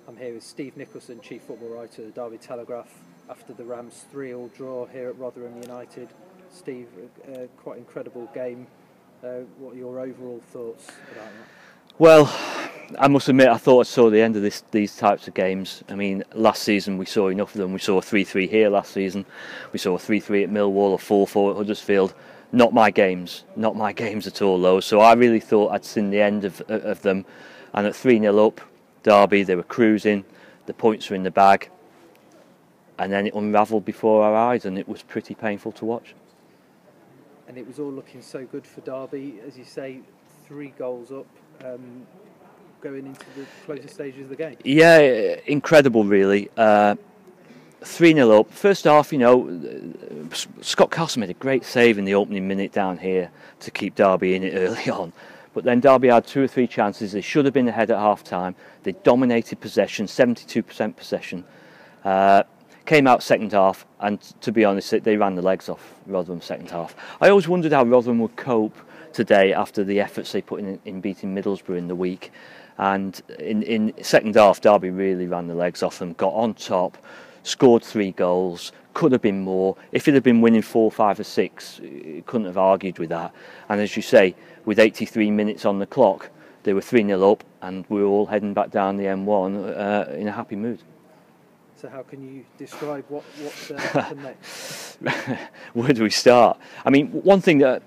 I'm here with Steve Nicholson, Chief Football Writer of the Derby Telegraph, after the Rams 3-3 draw here at Rotherham United. Steve, quite incredible game. What are your overall thoughts about that? Well, I must admit I thought I saw the end of these types of games. I mean, last season we saw enough of them. We saw a 3-3 here last season. We saw a 3-3 at Millwall, a 4-4 at Huddersfield. Not my games at all, though. So I really thought I'd seen the end of them. And at 3-0 up, Derby, they were cruising. The points were in the bag. And then it unravelled before our eyes, and it was pretty painful to watch. And it was all looking so good for Derby, as you say, 3 goals up, going into the closer stages of the game. Yeah, incredible, really. 3-0 up. First half, Scott Castle made a great save in the opening minute down here to keep Derby in it early on. But then Derby had 2 or 3 chances. They should have been ahead at half-time. They dominated possession, 72% possession. Came out second half, and to be honest, they ran the legs off Rotherham second half. I always wondered how Rotherham would cope today after the efforts they put in beating Middlesbrough in the week. And in second half, Derby really ran the legs off them, got on top, scored 3 goals, could have been more. If it had been winning 4, 5 or 6, it couldn't have argued with that. And as you say, with 83 minutes on the clock, they were 3-0 up, and we were all heading back down the M1 in a happy mood. So how can you describe what happened next? Where do we start? I mean, one thing that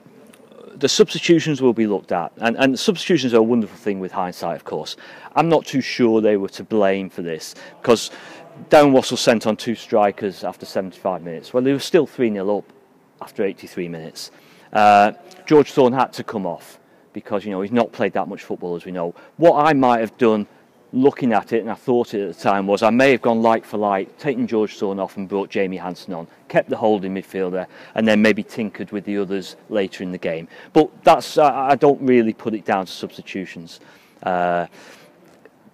the substitutions will be looked at, and substitutions are a wonderful thing with hindsight, of course. I'm not too sure they were to blame for this, because Darren Wassell sent on 2 strikers after 75 minutes. Well, they were still 3-0 up after 83 minutes. George Thorne had to come off because, he's not played that much football, as we know. What I might have done, looking at it, and I thought it at the time, was I may have gone like for like, taken George Thorne off and brought Jamie Hansen on, kept the holding midfielder, and then maybe tinkered with the others later in the game. But that's I don't really put it down to substitutions.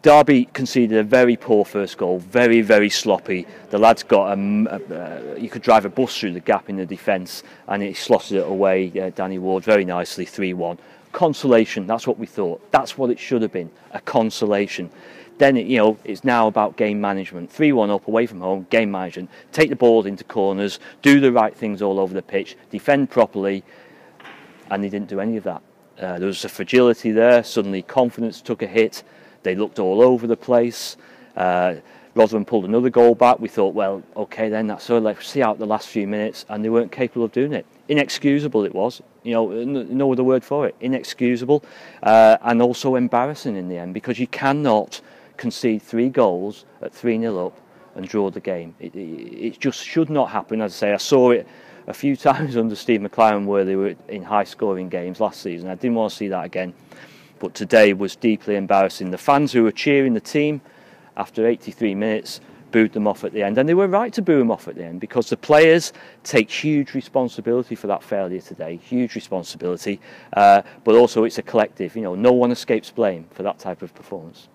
Derby conceded a very poor first goal, very, very sloppy. The lads got you could drive a bus through the gap in the defence, and he slotted it away, Danny Ward, very nicely, 3-1. Consolation, that's what we thought. That's what it should have been, a consolation. Then it's now about game management. 3-1 up, away from home, game management. Take the ball into corners, do the right things all over the pitch, defend properly, and they didn't do any of that. There was a fragility there. Suddenly confidence took a hit. They looked all over the place. Rotherham pulled another goal back. We thought, well, okay then, that's all. Let's see out the last few minutes, and they weren't capable of doing it. Inexcusable it was. No other word for it. Inexcusable, and also embarrassing in the end, because you cannot concede 3 goals at 3-0 up and draw the game. It just should not happen. As I say, I saw it a few times under Steve McLaren where they were in high-scoring games last season. I didn't want to see that again. But today was deeply embarrassing. The fans who were cheering the team after 83 minutes booed them off at the end, and they were right to boo them off at the end, because the players take huge responsibility for that failure today, huge responsibility, but also it's a collective. No one escapes blame for that type of performance.